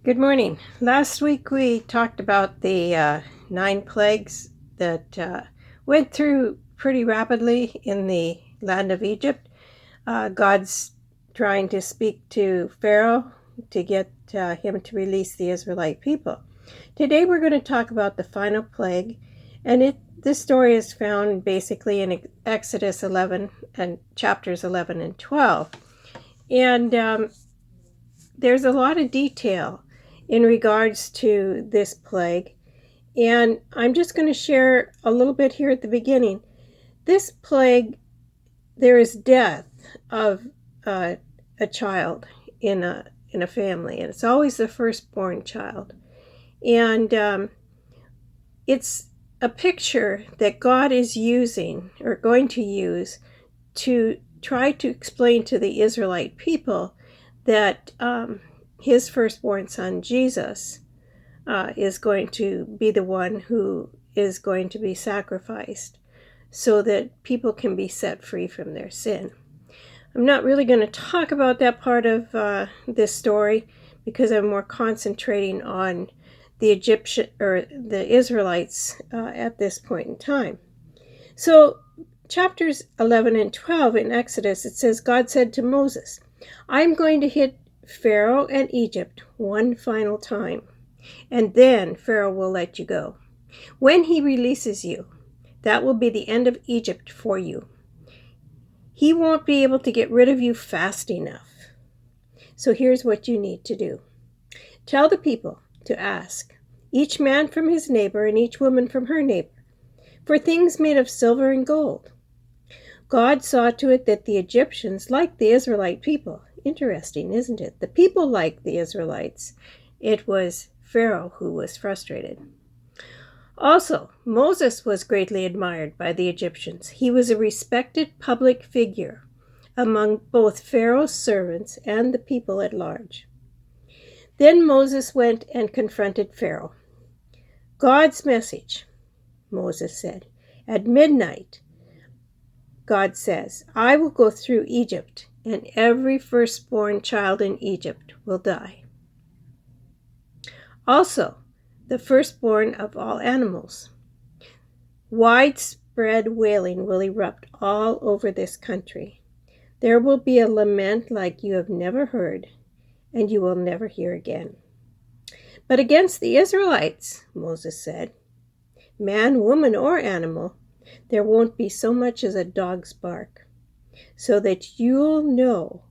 Good morning. Last week we talked about the 9 plagues that went through pretty rapidly in the land of Egypt. God's trying to speak to Pharaoh to get him to release the Israelite people. Today we're going to talk about the final plague, and this story is found basically in Exodus 11 and chapters 11 and 12. And there's a lot of detail in regards to this plague, and I'm just going to share a little bit here at the beginning. This plague, there is death of a child in a family, and it's always the firstborn child. And it's a picture that God is using, or going to use, to try to explain to the Israelite people that his firstborn son, Jesus, is going to be the one who is going to be sacrificed so that people can be set free from their sin. I'm not really going to talk about that part of this story because I'm more concentrating on the Israelites at this point in time. So chapters 11 and 12 in Exodus, it says, God said to Moses, I'm going to hit Pharaoh and Egypt one final time, and then Pharaoh will let you go. When he releases you, that will be the end of Egypt for you. He won't be able to get rid of you fast enough. So here's what you need to do. Tell the people to ask, each man from his neighbor and each woman from her neighbor, for things made of silver and gold. God saw to it that the Egyptians liked the Israelite people. Interesting, isn't it? The people liked the Israelites. It was Pharaoh who was frustrated. Also, Moses was greatly admired by the Egyptians. He was a respected public figure among both Pharaoh's servants and the people at large. Then Moses went and confronted Pharaoh. God's message, Moses said, at midnight, God says, I will go through Egypt, and every firstborn child in Egypt will die. Also, the firstborn of all animals. Widespread wailing will erupt all over this country. There will be a lament like you have never heard, and you will never hear again. But against the Israelites, Moses said, man, woman, or animal, there won't be so much as a dog's bark, so that you'll know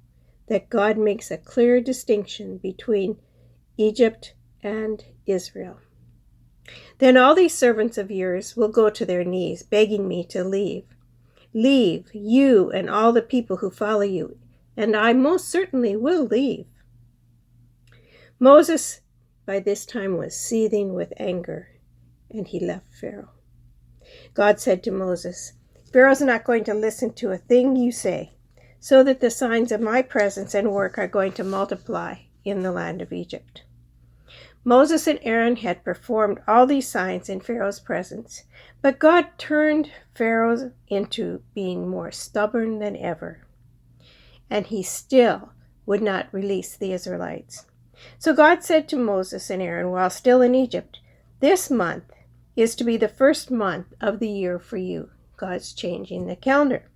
that God makes a clear distinction between Egypt and Israel. Then all these servants of yours will go to their knees, begging me to leave. Leave, you and all the people who follow you, and I most certainly will leave. Moses, by this time, was seething with anger, and he left Pharaoh. God said to Moses, Pharaoh's not going to listen to a thing you say, so that the signs of my presence and work are going to multiply in the land of Egypt. Moses and Aaron had performed all these signs in Pharaoh's presence, but God turned Pharaoh into being more stubborn than ever, and he still would not release the Israelites. So God said to Moses and Aaron while still in Egypt, this month is to be the first month of the year for you. God's changing the calendar.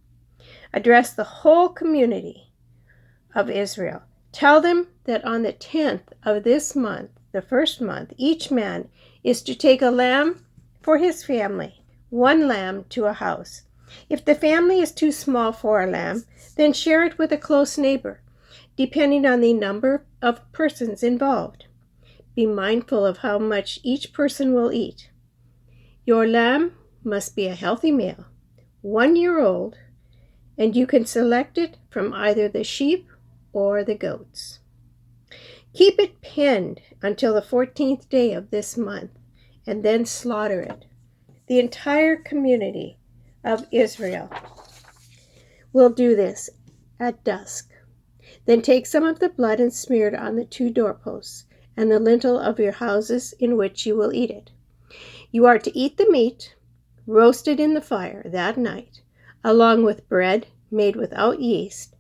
Address the whole community of Israel. Tell them that on the 10th of this month, the first month, each man is to take a lamb for his family, one lamb to a house. If the family is too small for a lamb, then share it with a close neighbor, depending on the number of persons involved. Be mindful of how much each person will eat. Your lamb must be a healthy male, 1 year old, and you can select it from either the sheep or the goats. Keep it penned until the 14th day of this month, and then slaughter it. The entire community of Israel will do this at dusk. Then take some of the blood and smear it on the 2 doorposts and the lintel of your houses in which you will eat it. You are to eat the meat, roasted in the fire that night, along with bread made without yeast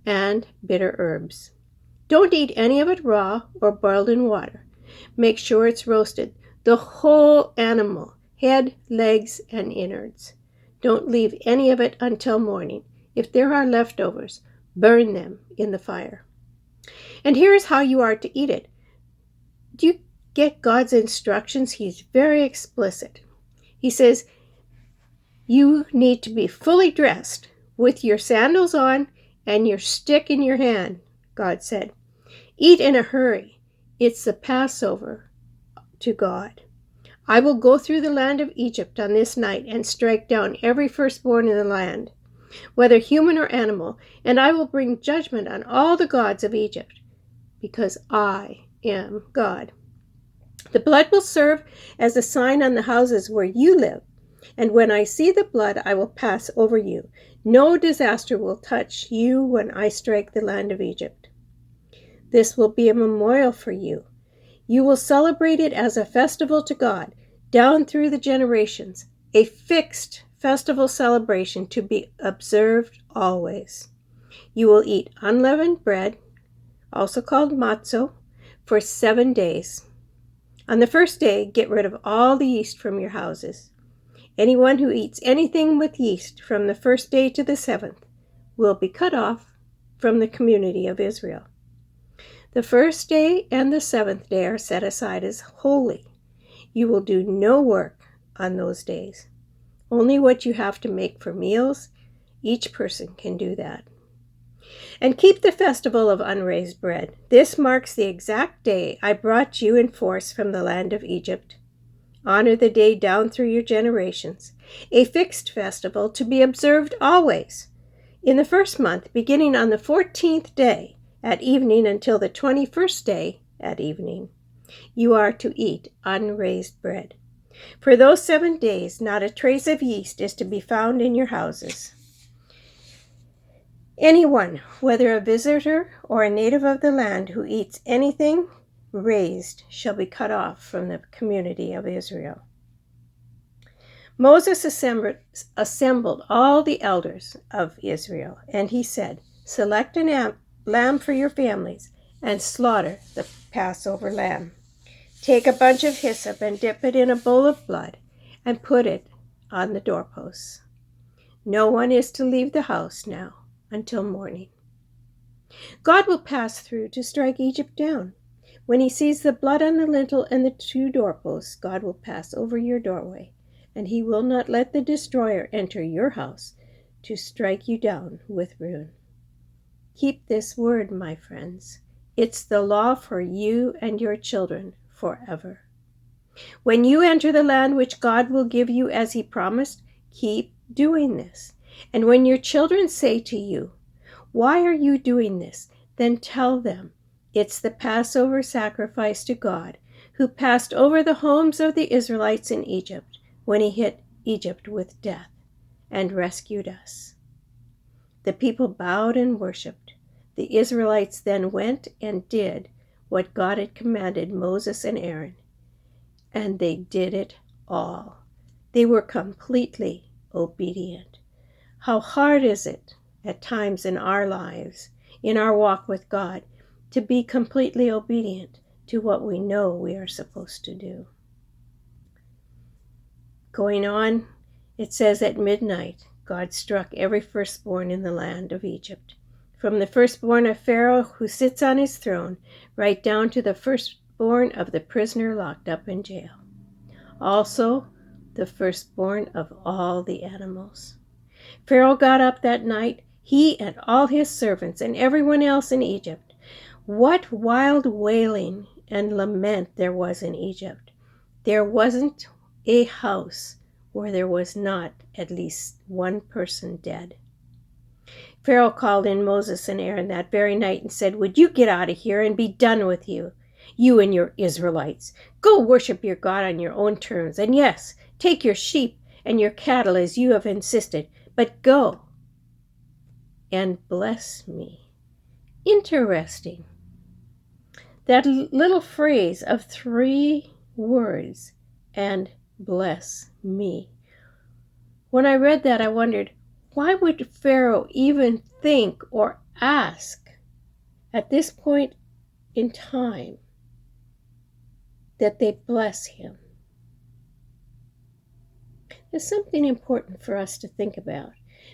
and bitter herbs. Don't eat any of it raw or boiled in water. Make sure it's roasted, the whole animal, head, legs, and innards. Don't leave any of it until morning. If there are leftovers, burn them in the fire. And here's how you are to eat it. Do you get God's instructions? He's very explicit. He says, you need to be fully dressed with your sandals on and your stick in your hand, God said. Eat in a hurry. It's the Passover to God. I will go through the land of Egypt on this night and strike down every firstborn in the land, whether human or animal, and I will bring judgment on all the gods of Egypt, because I am God. The blood will serve as a sign on the houses where you live, and when I see the blood, I will pass over you. No disaster will touch you when I strike the land of Egypt. This will be a memorial for you. You will celebrate it as a festival to God, down through the generations, a fixed festival celebration to be observed always. You will eat unleavened bread, also called matzo, for 7 days. On the first day, get rid of all the yeast from your houses. Anyone who eats anything with yeast from the first day to the 7th will be cut off from the community of Israel. The first day and the 7th day are set aside as holy. You will do no work on those days. Only what you have to make for meals. Each person can do that. And keep the festival of unraised bread. This marks the exact day I brought you in force from the land of Egypt. Honor the day down through your generations, a fixed festival to be observed always. In the first month, beginning on the 14th day at evening until the 21st day at evening, you are to eat unraised bread. For those 7 days, not a trace of yeast is to be found in your houses. Anyone, whether a visitor or a native of the land, who eats anything raised shall be cut off from the community of Israel. Moses assembled all the elders of Israel, and he said, select a lamb for your families and slaughter the Passover lamb. Take a bunch of hyssop and dip it in a bowl of blood and put it on the doorposts. No one is to leave the house now until morning. God will pass through to strike Egypt down. When he sees the blood on the lintel and the 2 doorposts, God will pass over your doorway, and he will not let the destroyer enter your house to strike you down with ruin. Keep this word, my friends. It's the law for you and your children forever. When you enter the land which God will give you as he promised, keep doing this. And when your children say to you, why are you doing this? Then tell them, it's the Passover sacrifice to God, who passed over the homes of the Israelites in Egypt when he hit Egypt with death and rescued us. The people bowed and worshipped. The Israelites then went and did what God had commanded Moses and Aaron, and they did it all. They were completely obedient. How hard is it at times in our lives, in our walk with God, to be completely obedient to what we know we are supposed to do. Going on, it says at midnight, God struck every firstborn in the land of Egypt, from the firstborn of Pharaoh who sits on his throne, right down to the firstborn of the prisoner locked up in jail. Also, the firstborn of all the animals. Pharaoh got up that night, he and all his servants and everyone else in Egypt. What wild wailing and lament there was in Egypt. There wasn't a house where there was not at least one person dead. Pharaoh called in Moses and Aaron that very night and said, would you get out of here and be done with you, you and your Israelites? Go worship your God on your own terms, and yes, take your sheep and your cattle as you have insisted, but go and bless me. Interesting. That little phrase of 3 words, and bless me. When I read that, I wondered, why would Pharaoh even think or ask at this point in time that they bless him. There's something important for us to think about,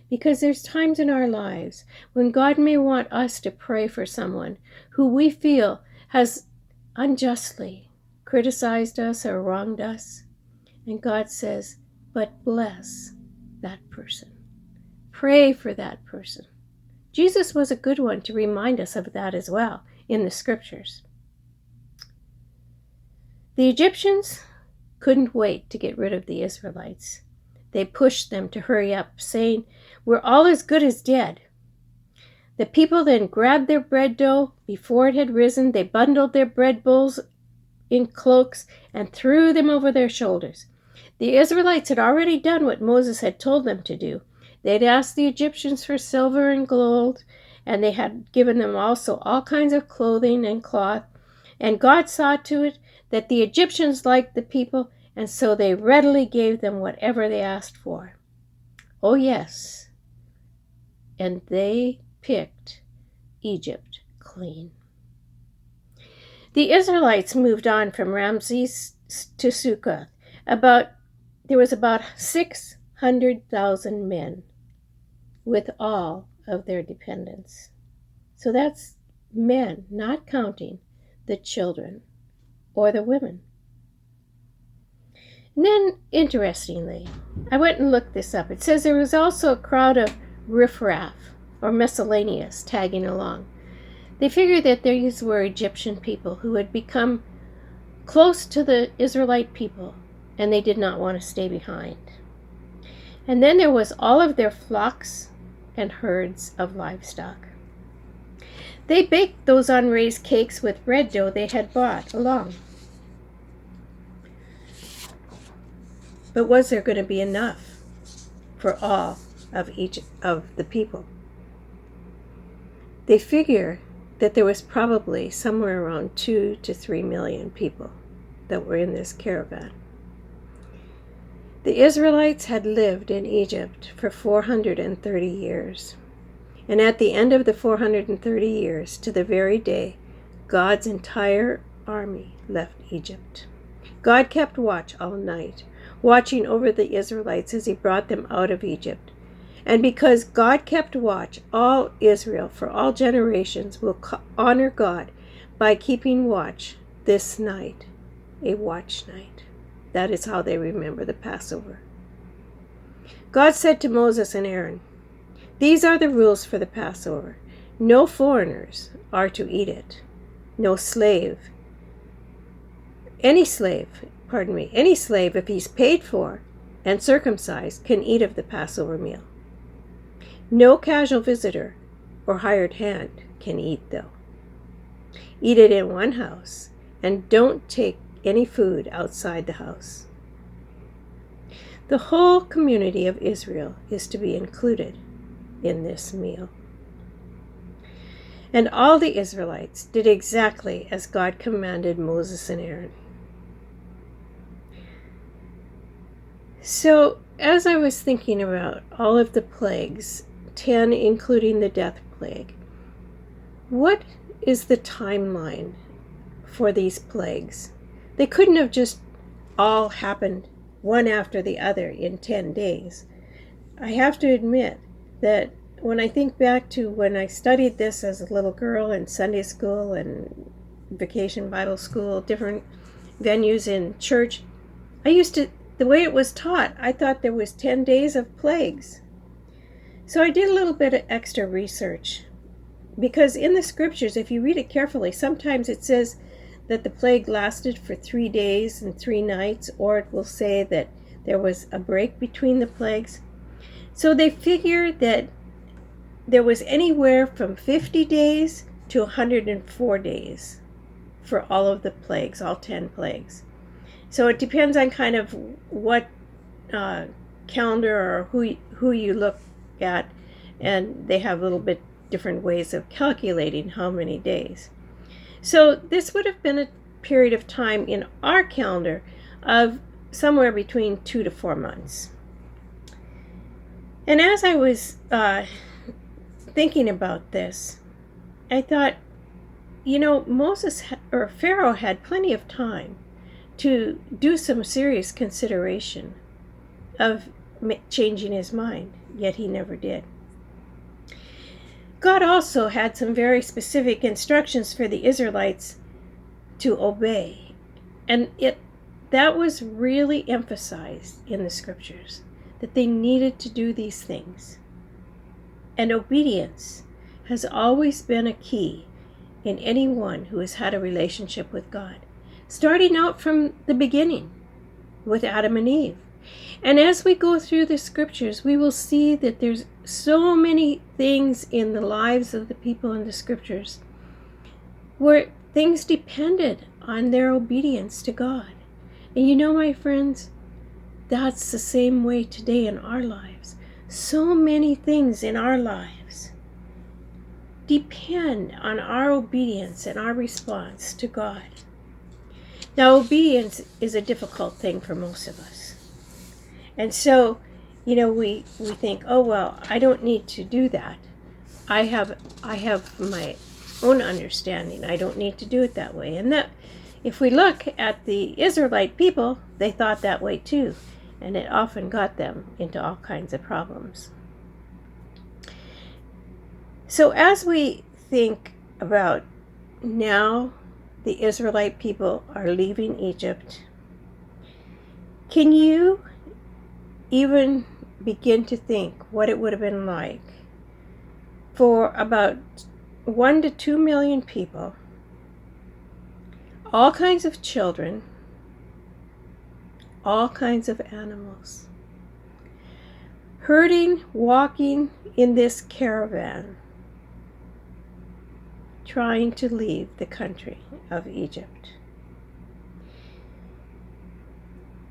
because there's times in our lives when God may want us to pray for someone who we feel has unjustly criticized us or wronged us. And God says, but bless that person. Pray for that person. Jesus was a good one to remind us of that as well in the scriptures. The Egyptians couldn't wait to get rid of the Israelites. They pushed them to hurry up, saying, "We're all as good as dead." The people then grabbed their bread dough before it had risen. They bundled their bread bowls in cloaks and threw them over their shoulders. The Israelites had already done what Moses had told them to do. They had asked the Egyptians for silver and gold, and they had given them also all kinds of clothing and cloth. And God saw to it that the Egyptians liked the people, and so they readily gave them whatever they asked for. Oh yes, and they picked Egypt clean. The Israelites moved on from Ramses to Succoth. There was about 600,000 men with all of their dependents. So that's men, not counting the children or the women. And then, interestingly, I went and looked this up. It says there was also a crowd of riffraff or miscellaneous tagging along. They figured that these were Egyptian people who had become close to the Israelite people, and they did not want to stay behind. And then there was all of their flocks and herds of livestock. They baked those unraised cakes with bread dough they had brought along. But was there going to be enough for all of each of the people? They figure that there was probably somewhere around 2 to 3 million people that were in this caravan. The Israelites had lived in Egypt for 430 years. And at the end of the 430 years, to the very day, God's entire army left Egypt. God kept watch all night, watching over the Israelites as he brought them out of Egypt. And because God kept watch, all Israel for all generations will honor God by keeping watch this night, a watch night. That is how they remember the Passover. God said to Moses and Aaron, "These are the rules for the Passover. No foreigners are to eat it. No slave. Any slave, if he's paid for and circumcised, can eat of the Passover meal. No casual visitor or hired hand can eat, though. Eat it in one house, and don't take any food outside the house." The whole community of Israel is to be included in this meal. And all the Israelites did exactly as God commanded Moses and Aaron. So, as I was thinking about all of the plagues, 10 including the death plague, what is the timeline for these plagues? They couldn't have just all happened one after the other in 10 days. I have to admit that when I think back to when I studied this as a little girl in Sunday school and vacation Bible school, different venues in church, the way it was taught, I thought there was 10 days of plagues. So I did a little bit of extra research, because in the scriptures, if you read it carefully, sometimes it says that the plague lasted for 3 days and 3 nights, or it will say that there was a break between the plagues. So they figure that there was anywhere from 50 days to 104 days for all of the plagues, all 10 plagues. So it depends on kind of what calendar or who you look at, and they have a little bit different ways of calculating how many days. So this would have been a period of time in our calendar of somewhere between 2 to 4 months. And as I was thinking about this, I thought, Pharaoh had plenty of time to do some serious consideration of changing his mind, yet he never did. God also had some very specific instructions for the Israelites to obey, and that was really emphasized in the scriptures, that they needed to do these things. And obedience has always been a key in anyone who has had a relationship with God, starting out from the beginning with Adam and Eve. And as we go through the scriptures, we will see that there's so many things in the lives of the people in the scriptures where things depended on their obedience to God. And my friends, that's the same way today in our lives. So many things in our lives depend on our obedience and our response to God. Now, obedience is a difficult thing for most of us. And so, we think, oh, well, I don't need to do that. I have my own understanding. I don't need to do it that way. And that, if we look at the Israelite people, they thought that way too. And it often got them into all kinds of problems. So as we think about now the Israelite people are leaving Egypt, can you even begin to think what it would have been like for about 1 to 2 million people, all kinds of children, all kinds of animals, herding, walking in this caravan, trying to leave the country of Egypt?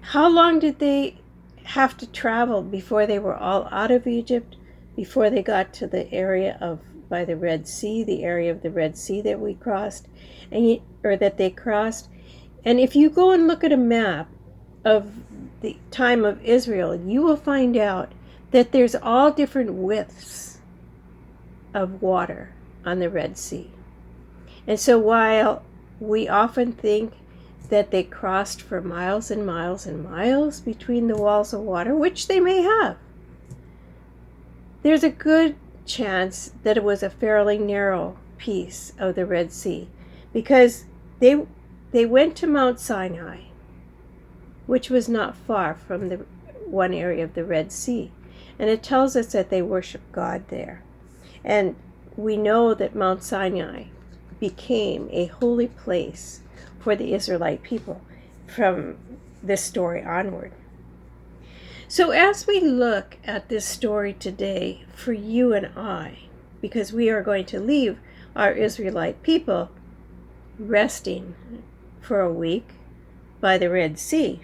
How long did they have to travel before they were all out of Egypt, before they got to the area by the Red Sea, the area of the Red Sea that we crossed, or that they crossed? And if you go and look at a map of the time of Israel, you will find out that there's all different widths of water on the Red Sea. And so while we often think that they crossed for miles and miles and miles between the walls of water, which they may have, there's a good chance that it was a fairly narrow piece of the Red Sea, because they went to Mount Sinai, which was not far from the one area of the Red Sea. And it tells us that they worshiped God there. And we know that Mount Sinai became a holy place for the Israelite people from this story onward. So as we look at this story today for you and I, because we are going to leave our Israelite people resting for a week by the Red Sea,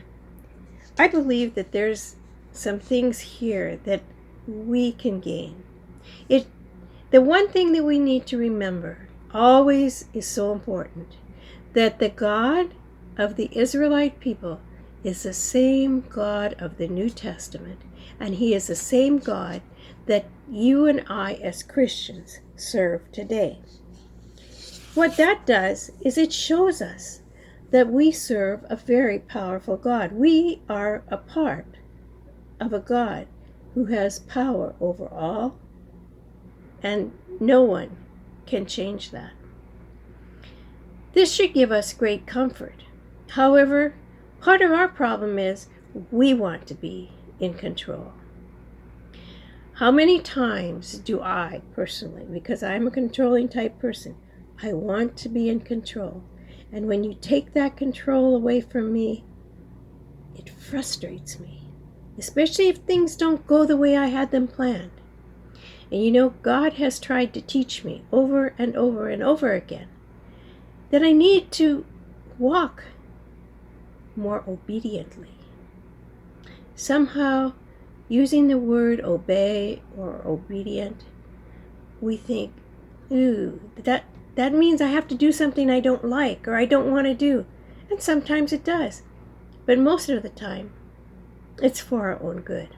I believe that there's some things here that we can gain. The one thing that we need to remember always is so important, that the God of the Israelite people is the same God of the New Testament, and he is the same God that you and I as Christians serve today. What that does is it shows us that we serve a very powerful God. We are a part of a God who has power over all, and no one can change that. This should give us great comfort. However, part of our problem is we want to be in control. How many times do I personally, because I'm a controlling type person, I want to be in control. And when you take that control away from me, it frustrates me, especially if things don't go the way I had them planned. And God has tried to teach me over and over and over again that I need to walk more obediently. Somehow, using the word obey or obedient, we think, ooh, that means I have to do something I don't like or I don't want to do. And sometimes it does. But most of the time, it's for our own good.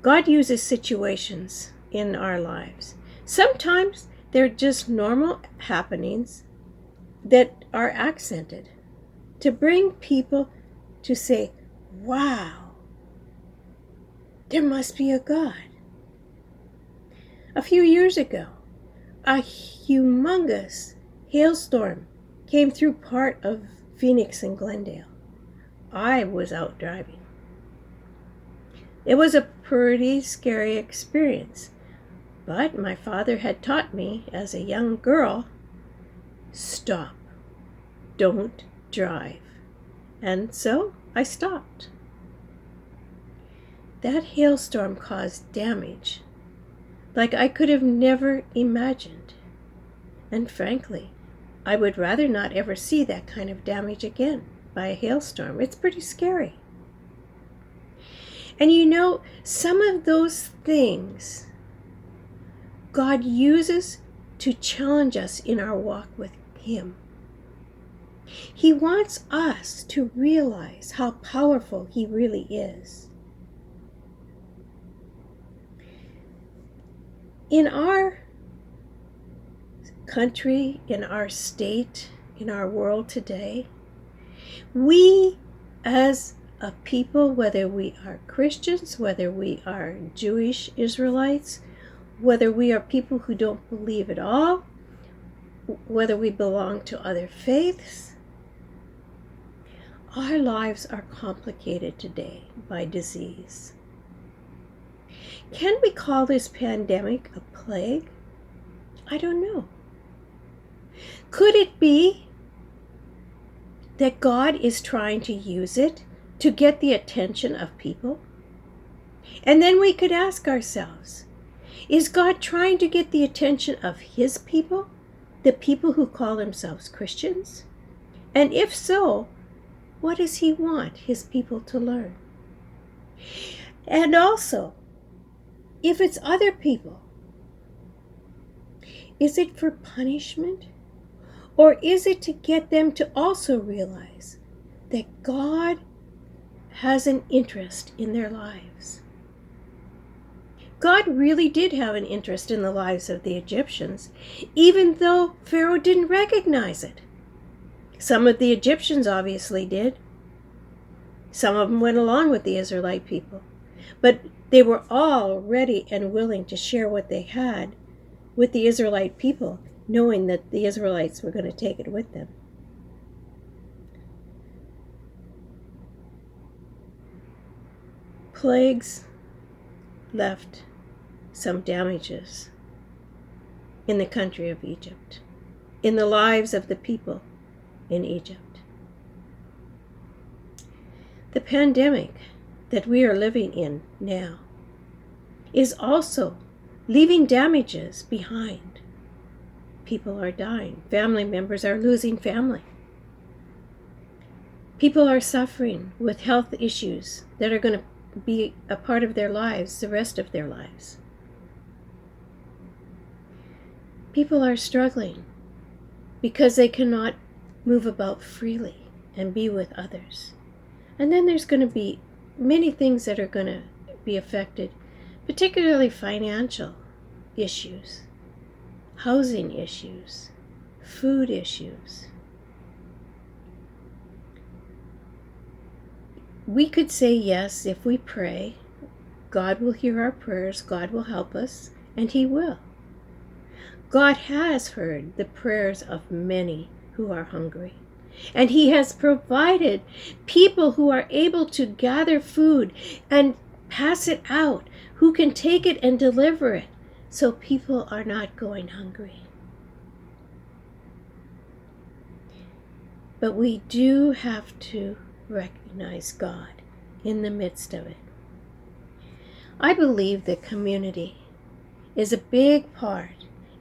God uses situations in our lives. Sometimes They're just normal happenings that are accented to bring people to say, wow, there must be a God. A few years ago, a humongous hailstorm came through part of Phoenix and Glendale. I was out driving. It was a pretty scary experience, but my father had taught me as a young girl, stop, don't drive. And so I stopped. That hailstorm caused damage like I could have never imagined. And frankly, I would rather not ever see that kind of damage again by a hailstorm. It's pretty scary. And you know, some of those things God uses to challenge us in our walk with Him. He wants us to realize how powerful He really is. In our country, in our state, in our world today, we as a people, whether we are Christians, whether we are Jewish Israelites, whether we are people who don't believe at all, whether we belong to other faiths, our lives are complicated today by disease. Can we call this pandemic a plague? I don't know. Could it be that God is trying to use it to get the attention of people? And then we could ask ourselves, is God trying to get the attention of His people, the people who call themselves Christians? And if so, what does He want His people to learn? And also, if it's other people, is it for punishment? Or is it to get them to also realize that God has an interest in their lives? God really did have an interest in the lives of the Egyptians, even though Pharaoh didn't recognize it. Some of the Egyptians obviously did. Some of them went along with the Israelite people. But they were all ready and willing to share what they had with the Israelite people, knowing that the Israelites were going to take it with them. Plagues left some damages in the country of Egypt, in the lives of the people in Egypt. The pandemic that we are living in now is also leaving damages behind. People are dying. Family members are losing family. People are suffering with health issues that are going to be a part of their lives the rest of their lives. People are struggling because they cannot move about freely and be with others. And then there's going to be many things that are going to be affected, particularly financial issues, housing issues, food issues. We could say yes, if we pray, God will hear our prayers, God will help us, and He will. God has heard the prayers of many who are hungry. And He has provided people who are able to gather food and pass it out, who can take it and deliver it, so people are not going hungry. But we do have to recognize God in the midst of it. I believe that community is a big part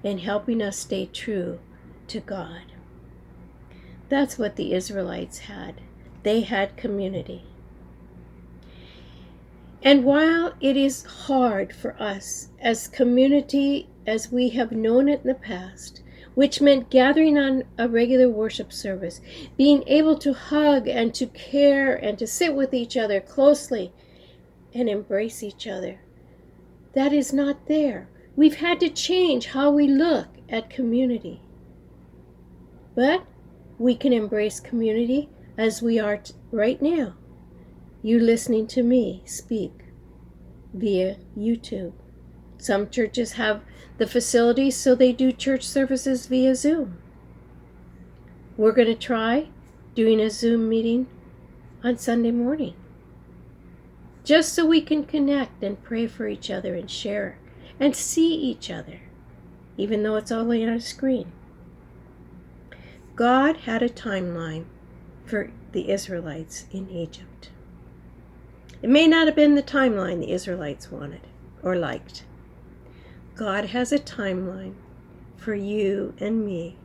in helping us stay true to God. That's what the Israelites had. They had community. And while it is hard for us as community as we have known it in the past, which meant gathering on a regular worship service, being able to hug and to care and to sit with each other closely and embrace each other, that is not there. We've had to change how we look at community. But we can embrace community as we are right now. You listening to me speak via YouTube. Some churches have the facilities, so they do church services via Zoom. We're going to try doing a Zoom meeting on Sunday morning, just so we can connect and pray for each other and share and see each other, even though it's only on a screen. God had a timeline for the Israelites in Egypt. It may not have been the timeline the Israelites wanted or liked. God has a timeline for you and me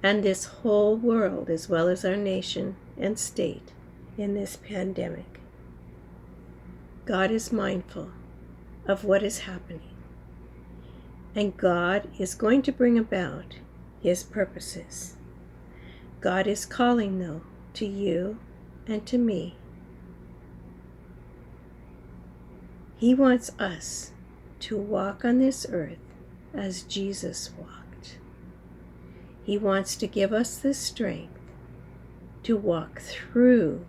and this whole world, as well as our nation and state in this pandemic. God is mindful of what is happening, and God is going to bring about his purposes. God is calling, though, to you and to me. He wants us to walk on this earth as Jesus walked. He wants to give us the strength to walk through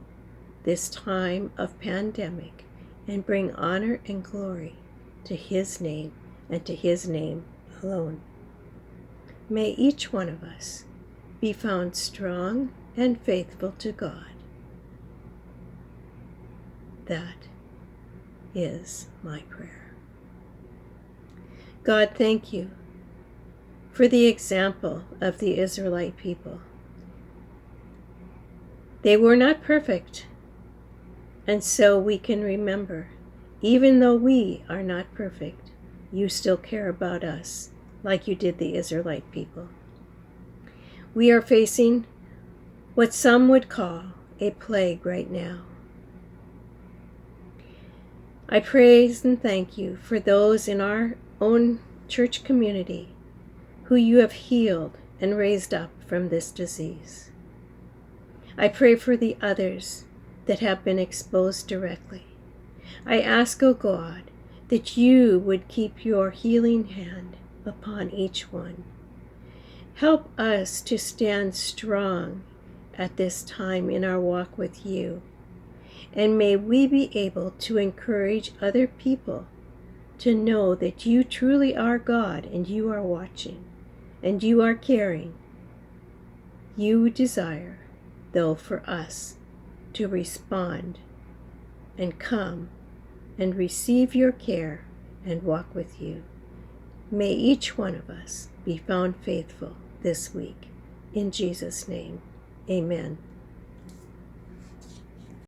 this time of pandemic and bring honor and glory to his name and to his name alone. May each one of us be found strong and faithful to God. That is my prayer. God, thank you for the example of the Israelite people. They were not perfect, and so we can remember, even though we are not perfect, you still care about us like you did the Israelite people. We are facing what some would call a plague right now. I praise and thank you for those in our own church community who you have healed and raised up from this disease. I pray for the others that have been exposed directly. I ask, O God, that you would keep your healing hand upon each one. Help us to stand strong at this time in our walk with you. And may we be able to encourage other people to know that you truly are God and you are watching and you are caring. You desire, though, for us to respond and come and receive your care and walk with you. May each one of us be found faithful this week. In Jesus' name, amen.